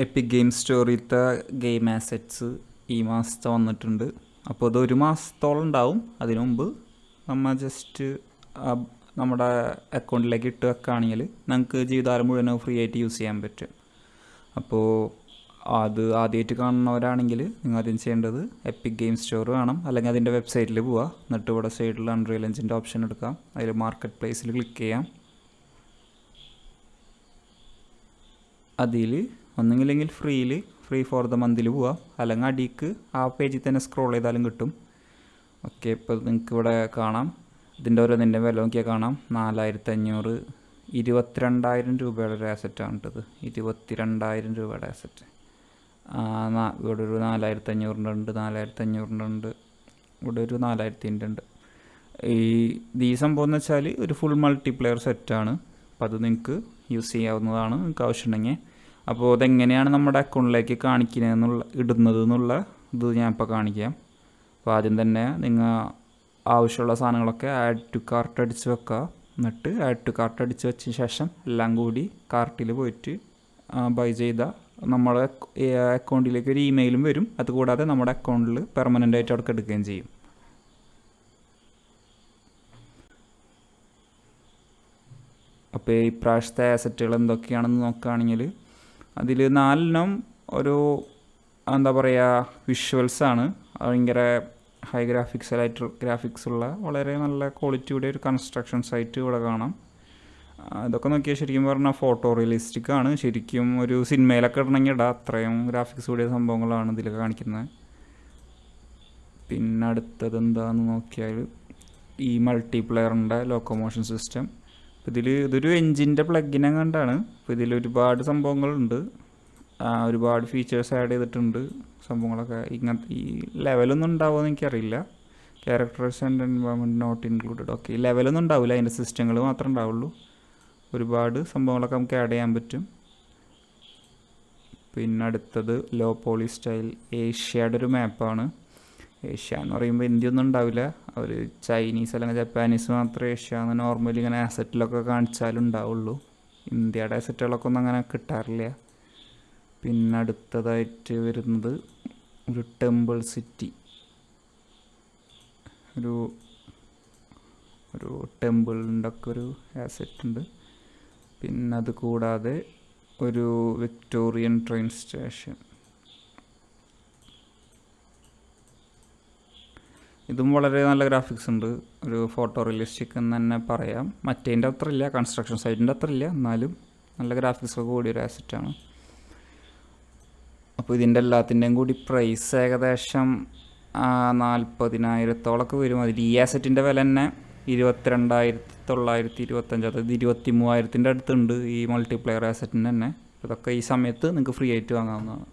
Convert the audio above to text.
EPIC game സ്റ്റോറിലത്തെ game assets ഈ മാസത്തെ വന്നിട്ടുണ്ട്. അപ്പോൾ അത് ഒരു മാസത്തോളം ഉണ്ടാവും. അതിനു മുമ്പ് നമ്മൾ ജസ്റ്റ് നമ്മുടെ അക്കൗണ്ടിലേക്ക് ഇട്ട് വെക്കുകയാണെങ്കിൽ നമുക്ക് ജീവിതകാലം മുഴുവനും ഫ്രീ ആയിട്ട് യൂസ് ചെയ്യാൻ പറ്റും. അപ്പോൾ അത് ആദ്യമായിട്ട് കാണുന്നവരാണെങ്കിൽ നിങ്ങൾ ആദ്യം ചെയ്യേണ്ടത് എപ്പിക് ഗെയിം സ്റ്റോർ കാണാം, അല്ലെങ്കിൽ അതിൻ്റെ വെബ്സൈറ്റിൽ പോവുക. എന്നിട്ട് ഇവിടെ സൈഡിൽ അൺറിയൽ എഞ്ചിൻ്റെ ഓപ്ഷൻ എടുക്കാം. അതിൽ മാർക്കറ്റ് പ്ലേസിൽ ക്ലിക്ക് ചെയ്യാം. അതിൽ ഒന്നുമില്ലെങ്കിൽ ഫ്രീ ഫോർ ദ മന്തിൽ പോവുക, അല്ലെങ്കിൽ അടിക്ക് ആ പേജിൽ തന്നെ സ്ക്രോൾ ചെയ്താലും കിട്ടും. ഓക്കെ, ഇപ്പോൾ നിങ്ങൾക്ക് ഇവിടെ കാണാം. ഇതിൻ്റെ ഓരോന്നിൻ്റെ വില നോക്കിയാൽ കാണാം. 4500 22,000 രൂപയുടെ ഒരു ആസറ്റാണ് കേട്ടത്. 22,000 രൂപയുടെ ആസറ്റ്. ഇവിടെ ഒരു 4,500 ഉണ്ട്, 4,500 ഉണ്ട്, ഇവിടെ ഒരു 4,000 ഉണ്ട്. ഈ സംഭവം എന്ന് വെച്ചാൽ ഒരു ഫുൾ മൾട്ടിപ്ലെയർ സെറ്റാണ്. അപ്പോൾ അത് നിങ്ങൾക്ക് യൂസ് ചെയ്യാവുന്നതാണ് നിങ്ങൾക്ക് ആവശ്യമുണ്ടെങ്കിൽ. അപ്പോൾ അതെങ്ങനെയാണ് നമ്മുടെ അക്കൗണ്ടിലേക്ക് ഇടുന്നത് എന്നുള്ള ഇത് ഞാൻ ഇപ്പോൾ കാണിക്കാം. അപ്പോൾ ആദ്യം തന്നെ നിങ്ങൾ ആവശ്യമുള്ള സാധനങ്ങളൊക്കെ ആഡ് ടു കാർട്ട് അടിച്ച് വെക്കുക. എന്നിട്ട് ആഡ് ടു കാർട്ട് അടിച്ച് വെച്ച ശേഷം എല്ലാം കൂടി കാർട്ടിൽ പോയിട്ട് ബൈ ചെയ്താൽ നമ്മുടെ അക്കൗണ്ടിലേക്ക് ഒരു ഇമെയിലും വരും. അതുകൂടാതെ നമ്മുടെ അക്കൗണ്ടിൽ പെർമനൻ്റ് ആയിട്ട് അവിടെ എടുക്കുകയും ചെയ്യും. അപ്പോൾ ഈ പ്രാവശ്യത്തെ ആസറ്റുകൾ എന്തൊക്കെയാണെന്ന് നോക്കുകയാണെങ്കിൽ അതിൽ 4 ഒരു എന്താ പറയുക വിഷ്വൽസാണ്. ഭയങ്കര ഹൈ ഗ്രാഫിക്സ് ഉള്ള വളരെ നല്ല ക്വാളിറ്റിയുടെ ഒരു കൺസ്ട്രക്ഷൻ സൈറ്റ് ഇവിടെ കാണാം. ഇതൊക്കെ നോക്കിയാൽ ശരിക്കും പറഞ്ഞാൽ ഫോട്ടോ റിയലിസ്റ്റിക് ആണ്. ശരിക്കും ഒരു സിനിമയിലൊക്കെ ഇടണമെങ്കിൽ ഇടാം. അത്രയും ഗ്രാഫിക്സ് കൂടിയ സംഭവങ്ങളാണ് ഇതിലൊക്കെ കാണിക്കുന്നത്. പിന്നെ അടുത്തത് എന്താണെന്ന് നോക്കിയാൽ ഈ മൾട്ടിപ്ലെയറിൻ്റെ ലോക്കോമോഷൻ സിസ്റ്റം. ഇതൊരു എൻജിൻ്റെ പ്ലഗിനെ കണ്ടാണ്. അപ്പോൾ ഇതിൽ ഒരുപാട് സംഭവങ്ങളുണ്ട്, ഒരുപാട് ഫീച്ചേഴ്സ് ആഡ് ചെയ്തിട്ടുണ്ട്. സംഭവങ്ങളൊക്കെ ഇങ്ങനത്തെ ഈ ലെവലൊന്നും ഉണ്ടാവുമെന്ന് എനിക്കറിയില്ല. Characters and environment not included. Okay, ഈ ലെവലൊന്നും ഉണ്ടാവില്ല, അതിൻ്റെ സിസ്റ്റങ്ങൾ മാത്രമേ ഉണ്ടാവുള്ളൂ. ഒരുപാട് സംഭവങ്ങളൊക്കെ നമുക്ക് ആഡ് ചെയ്യാൻ പറ്റും. പിന്നെ അടുത്തത് ലോ പോളി സ്റ്റൈൽ ഏഷ്യയുടെ ഒരു മാപ്പാണ്. ഏഷ്യ എന്ന് പറയുമ്പോൾ ഇന്ത്യയൊന്നും ഉണ്ടാവില്ല. അവർ ചൈനീസ് അല്ലെങ്കിൽ ജപ്പാനീസ് മാത്രമേ ഏഷ്യ എന്ന് നോർമലി ഇങ്ങനെ ആസറ്റിലൊക്കെ കാണിച്ചാലും ഉണ്ടാവുള്ളൂ. ഇന്ത്യയുടെ ആസറ്റുകളൊക്കെ ഒന്നും അങ്ങനെ കിട്ടാറില്ല. പിന്നെ അടുത്തതായിട്ട് വരുന്നത് ഒരു ടെമ്പിൾ സിറ്റി, ഒരു ടെമ്പിളിൻ്റെ ഒക്കെ ഒരു ആസറ്റ് ഉണ്ട്. പിന്നെ അത് കൂടാതെ ഒരു വിക്ടോറിയൻ ട്രെയിൻ സ്റ്റേഷൻ. ഇതും വളരെ നല്ല ഗ്രാഫിക്സ് ഉണ്ട്. ഒരു ഫോട്ടോ റിയലിസ്റ്റിക് എന്ന് തന്നെ പറയാം. മറ്റേൻ്റെ അത്ര ഇല്ല, കൺസ്ട്രക്ഷൻ സൈറ്റിൻ്റെ അത്ര ഇല്ല, എന്നാലും നല്ല ഗ്രാഫിക്സൊക്കെ കൂടിയൊരു ആസറ്റാണ്. അപ്പോൾ ഇതിൻ്റെ എല്ലാത്തിൻ്റെയും കൂടി പ്രൈസ് ഏകദേശം 40,000-ഓളൊക്കെ വരും. അതിൽ ഈ ആസറ്റിൻ്റെ വില തന്നെ 22,925, അതായത് 23,000-ൻ്റെ അടുത്തുണ്ട് ഈ മൾട്ടിപ്ലെയർ ആസറ്റിന് തന്നെ. ഇതൊക്കെ ഈ സമയത്ത് നിങ്ങൾക്ക് ഫ്രീ ആയിട്ട് വാങ്ങാവുന്നതാണ്.